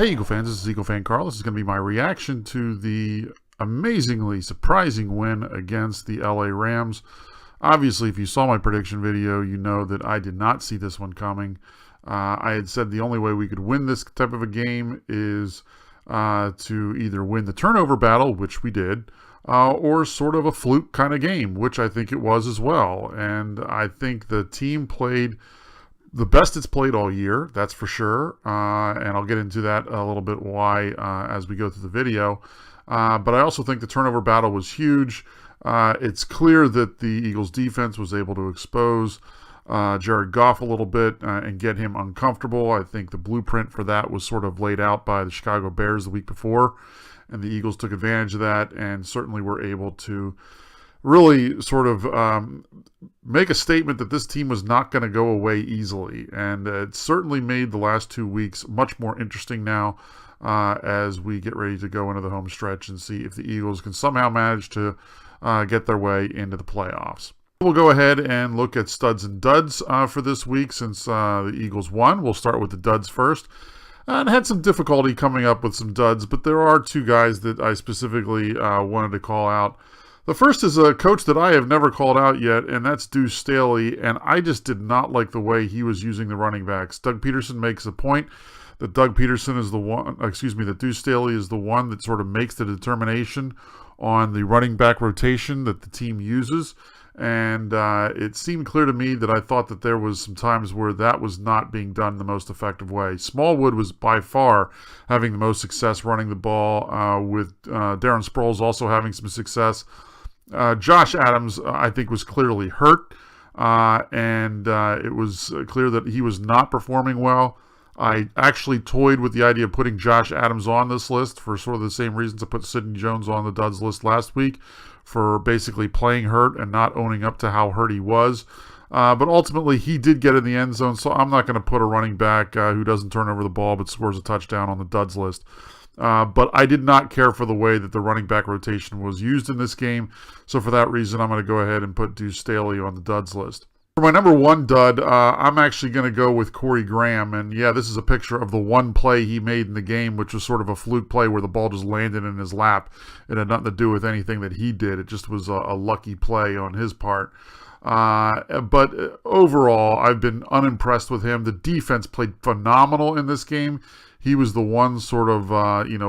Hey Eagle fans, this is EaglefanKarl. This is going to be my reaction to the amazingly surprising win against the LA Rams. Obviously, if you saw my prediction video, you know that I did not see this one coming. I had said the only way we could win this type of a game is to either win the turnover battle, which we did, or sort of a fluke kind of game, which I think it was as well. And I think the team played the best it's played all year, that's for sure, and I'll get into that a little bit why as we go through the video. But I also think the turnover battle was huge. It's clear that the Eagles defense was able to expose Jared Goff a little bit and get him uncomfortable. I think the blueprint for that was sort of laid out by the Chicago Bears the week before, and the Eagles took advantage of that and certainly were able to really sort of make a statement that this team was not going to go away easily. And it certainly made the last 2 weeks much more interesting now as we get ready to go into the home stretch and see if the Eagles can somehow manage to get their way into the playoffs. We'll go ahead and look at studs and duds for this week since the Eagles won. We'll start with the duds first. And had some difficulty coming up with some duds, but there are two guys that I specifically wanted to call out. The first is a coach that I have never called out yet, and that's Deuce Staley, and I just did not like the way he was using the running backs. Doug Peterson makes a point that that Deuce Staley is the one that sort of makes the determination on the running back rotation that the team uses, and it seemed clear to me that I thought that there was some times where that was not being done the most effective way. Smallwood was by far having the most success running the ball, with Darren Sproles also having some success. Josh Adams, I think, was clearly hurt, and it was clear that he was not performing well. I actually toyed with the idea of putting Josh Adams on this list for sort of the same reasons I put Sidney Jones on the duds list last week, for basically playing hurt and not owning up to how hurt he was. But ultimately, he did get in the end zone, so I'm not going to put a running back who doesn't turn over the ball but scores a touchdown on the duds list. But I did not care for the way that the running back rotation was used in this game. So for that reason, I'm going to go ahead and put Deuce Staley on the duds list. For my number one dud, I'm actually going to go with Corey Graham. And yeah, this is a picture of the one play he made in the game, which was sort of a fluke play where the ball just landed in his lap. It had nothing to do with anything that he did. It just was a lucky play on his part. But overall, I've been unimpressed with him. The defense played phenomenal in this game. He was the one sort of,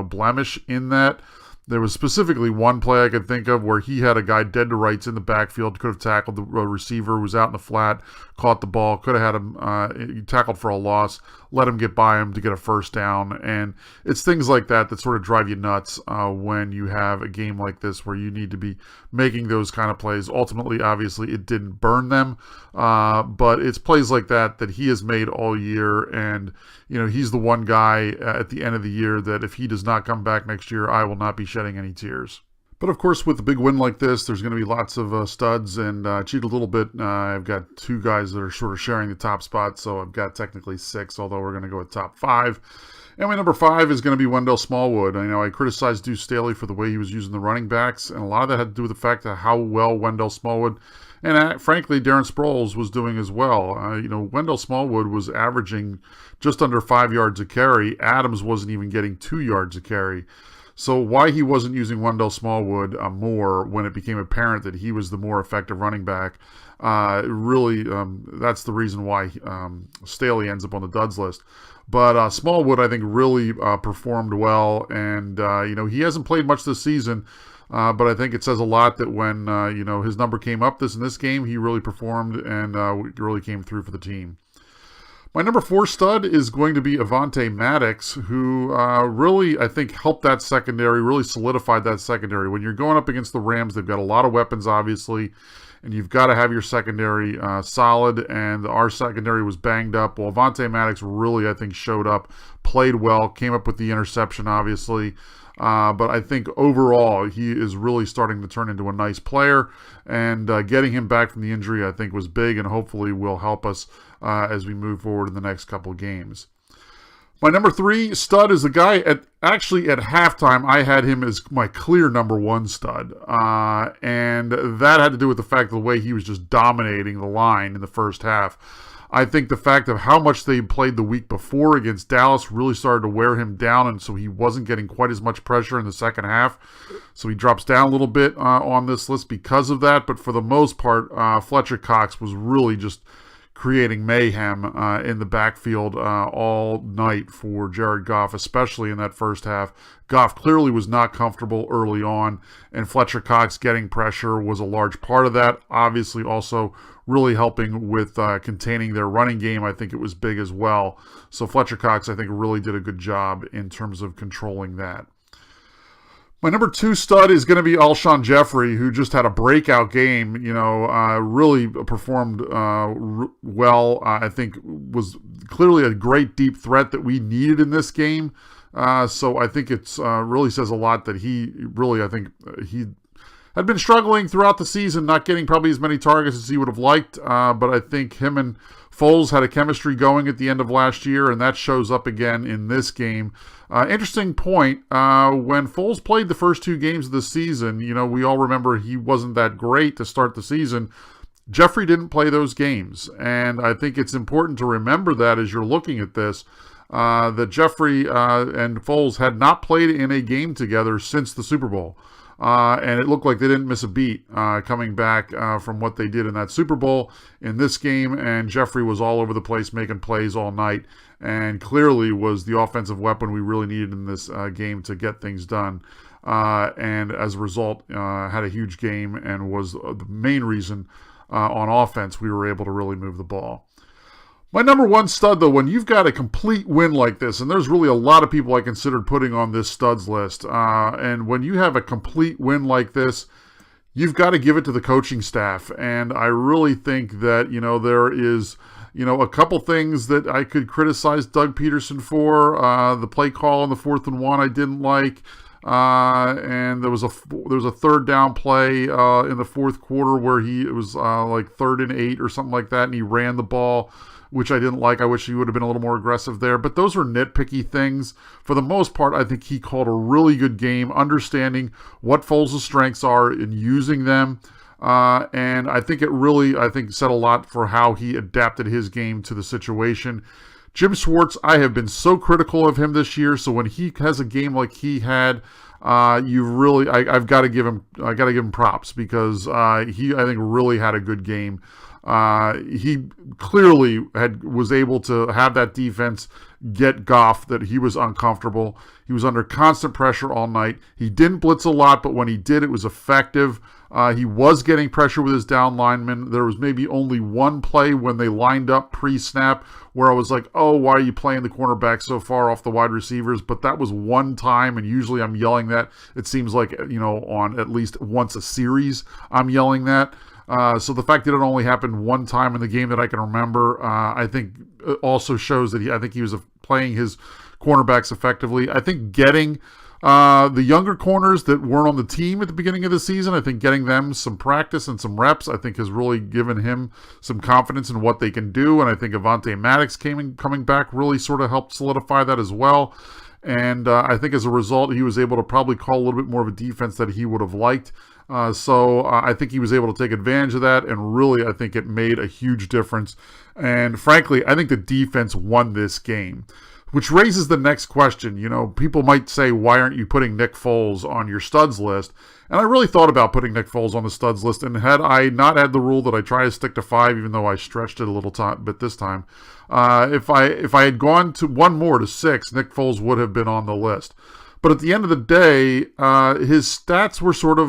blemish in that. There was specifically one play I could think of where he had a guy dead to rights in the backfield, could have tackled the receiver who was out in the flat, caught the ball, could have had him tackled for a loss, let him get by him to get a first down. And it's things like that that sort of drive you nuts when you have a game like this where you need to be making those kind of plays. Ultimately, obviously, it didn't burn them, but it's plays like that that he has made all year. And, he's the one guy at the end of the year that if he does not come back next year, I will not be shedding any tears. But of course, with a big win like this, there's going to be lots of studs, and cheat a little bit. I've got two guys that are sort of sharing the top spot, so I've got technically six, although we're going to go with top five. And my number five is going to be Wendell Smallwood. I criticized Deuce Staley for the way he was using the running backs, and a lot of that had to do with the fact of how well Wendell Smallwood and frankly, Darren Sproles was doing as well. Wendell Smallwood was averaging just under 5 yards a carry. Adams wasn't even getting 2 yards a carry. So why he wasn't using Wendell Smallwood more when it became apparent that he was the more effective running back, that's the reason why Staley ends up on the duds list. But Smallwood, I think, really performed well, and he hasn't played much this season. But I think it says a lot that when his number came up in this game, he really performed and really came through for the team. My number four stud is going to be Avonte Maddox, who really, I think, helped that secondary, really solidified that secondary. When you're going up against the Rams, they've got a lot of weapons, obviously, and you've got to have your secondary solid, and our secondary was banged up. Well, Avonte Maddox really, I think, showed up, played well, came up with the interception, obviously. But I think overall he is really starting to turn into a nice player, and getting him back from the injury I think was big and hopefully will help us as we move forward in the next couple of games. My number three stud is the guy at halftime I had him as my clear number one stud, and that had to do with the fact of the way he was just dominating the line in the first half. I think the fact of how much they played the week before against Dallas really started to wear him down, and so he wasn't getting quite as much pressure in the second half. So he drops down a little bit on this list because of that. But for the most part, Fletcher Cox was really just creating mayhem in the backfield all night for Jared Goff, especially in that first half. Goff clearly was not comfortable early on, and Fletcher Cox getting pressure was a large part of that. Obviously also really helping with containing their running game. I think it was big as well. So Fletcher Cox, I think, really did a good job in terms of controlling that. My number 2 stud is going to be Alshon Jeffrey, who just had a breakout game, really performed well. I think was clearly a great deep threat that we needed in this game. So I think it's really says a lot that he had been struggling throughout the season, not getting probably as many targets as he would have liked. But I think him and Foles had a chemistry going at the end of last year, and that shows up again in this game. Interesting point, when Foles played the first 2 games of the season, we all remember he wasn't that great to start the season. Jeffrey didn't play those games, and I think it's important to remember that as you're looking at this, that Jeffrey and Foles had not played in a game together since the Super Bowl. And it looked like they didn't miss a beat coming back from what they did in that Super Bowl in this game. And Jeffrey was all over the place making plays all night and clearly was the offensive weapon we really needed in this game to get things done. And as a result, had a huge game and was the main reason on offense we were able to really move the ball. My number 1 stud, though, when you've got a complete win like this, and there's really a lot of people I considered putting on this studs list, and when you have a complete win like this, you've got to give it to the coaching staff. And I really think that, there is, a couple things that I could criticize Doug Peterson for. The play call on the 4th and 1 I didn't like. And there was a 3rd down play in the fourth quarter where it was like 3rd and 8 or something like that, and he ran the ball, which I didn't like. I wish he would have been a little more aggressive there. But those are nitpicky things. For the most part, I think he called a really good game, understanding what Foles' strengths are and using them. And I think it really, said a lot for how he adapted his game to the situation. Jim Schwartz, I have been so critical of him this year. So when he has a game like he had, I've got to give him props because he, I think, really had a good game. He clearly was able to have that defense get Goff that he was uncomfortable. He was under constant pressure all night. He didn't blitz a lot, but when he did, it was effective. He was getting pressure with his down linemen. There was maybe only one play when they lined up pre-snap where I was like, oh, why are you playing the cornerback so far off the wide receivers? But that was one time, and usually I'm yelling that. It seems like, on at least once a series, I'm yelling that. So the fact that it only happened one time in the game that I can remember, I think also shows that he was playing his cornerbacks effectively. I think getting the younger corners that weren't on the team at the beginning of the season, I think getting them some practice and some reps, I think has really given him some confidence in what they can do. And I think Avonte Maddox coming back really sort of helped solidify that as well. And I think as a result, he was able to probably call a little bit more of a defense that he would have liked. So I think he was able to take advantage of that, and really I think it made a huge difference. And frankly, I think the defense won this game, which raises the next question. People might say, why aren't you putting Nick Foles on your studs list? And I really thought about putting Nick Foles on the studs list, and had I not had the rule that I try to stick to 5, even though I stretched it a little bit this time, if I had gone to one more to 6, Nick Foles would have been on the list. But at the end of the day, his stats were sort of,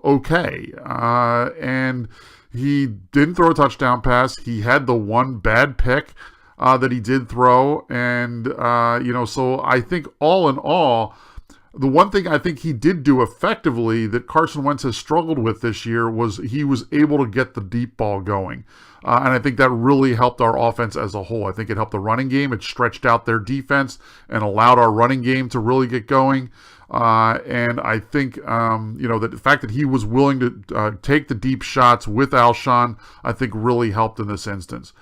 okay. And he didn't throw a touchdown pass. He had the one bad pick that he did throw. And, so I think all in all, the one thing I think he did do effectively that Carson Wentz has struggled with this year was he was able to get the deep ball going. And I think that really helped our offense as a whole. I think it helped the running game. It stretched out their defense and allowed our running game to really get going. And I think, that the fact that he was willing to take the deep shots with Alshon, I think really helped in this instance.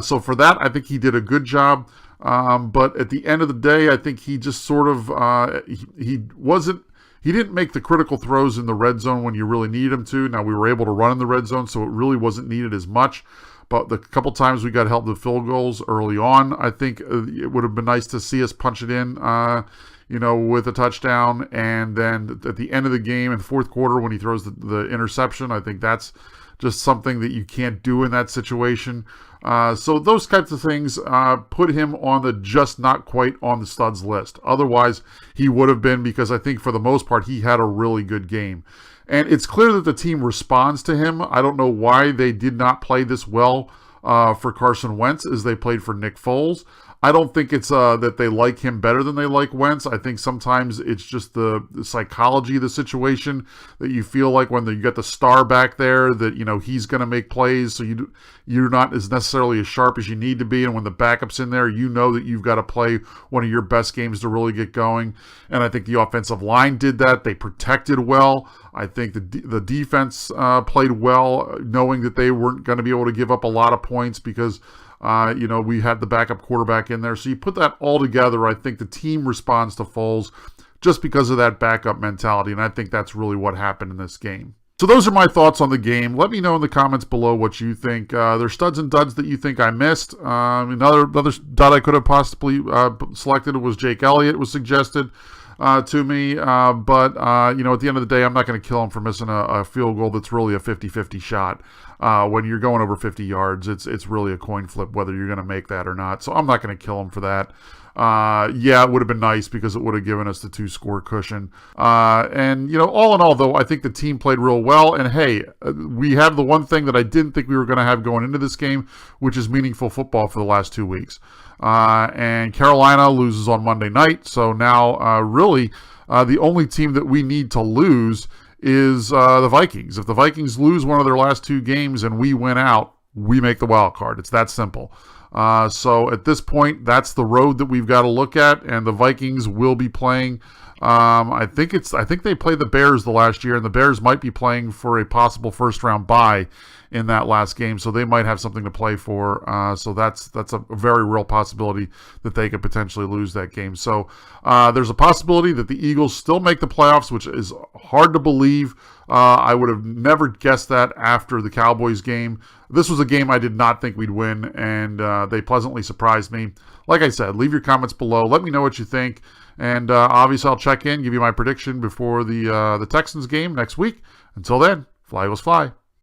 So for that, I think he did a good job. But at the end of the day, I think he just sort of, he didn't make the critical throws in the red zone when you really needed him to. Now, we were able to run in the red zone, so it really wasn't needed as much. but the couple times we got held to field goals early on, I think it would have been nice to see us punch it in, with a touchdown. And then at the end of the game in the fourth quarter when he throws the interception, I think that's just something that you can't do in that situation. So those types of things put him on the just not quite on the studs list. Otherwise, he would have been, because I think for the most part, he had a really good game. And it's clear that the team responds to him. I don't know why they did not play this well for Carson Wentz as they played for Nick Foles. I don't think it's that they like him better than they like Wentz. I think sometimes it's just the psychology of the situation that you feel like when you got the star back there that, he's going to make plays, so you're not as necessarily as sharp as you need to be. And when the backup's in there, you know that you've got to play one of your best games to really get going. And I think the offensive line did that. They protected well. I think the defense played well, knowing that they weren't going to be able to give up a lot of points because we had the backup quarterback in there. So you put that all together, I think the team responds to Foles just because of that backup mentality, and I think that's really what happened in this game. So those are my thoughts on the game. Let me know in the comments below what you think. There's studs and duds that you think I missed. Another stud I could have possibly selected was Jake Elliott, was suggested to me. But at the end of the day, I'm not going to kill him for missing a field goal that's really a 50-50 shot. When you're going over 50 yards, it's really a coin flip whether you're going to make that or not. So I'm not going to kill him for that. It would have been nice because it would have given us the 2-score cushion. All in all, though, I think the team played real well. And hey, we have the one thing that I didn't think we were going to have going into this game, which is meaningful football for the last 2 weeks. And Carolina loses on Monday night. So now, really, the only team that we need to lose is the Vikings. If the Vikings lose one of their last 2 games and we win out, we make the wild card. It's that simple. So at this point, that's the road that we've got to look at, and the Vikings will be playing. I think they played the Bears the last year, and the Bears might be playing for a possible first-round bye in that last game, so they might have something to play for. So that's a very real possibility that they could potentially lose that game. So there's a possibility that the Eagles still make the playoffs, which is hard to believe. I would have never guessed that after the Cowboys game. This was a game I did not think we'd win, and they pleasantly surprised me. Like I said, leave your comments below. Let me know what you think. And obviously, I'll check in, give you my prediction before the Texans game next week. Until then, fly Eagles fly.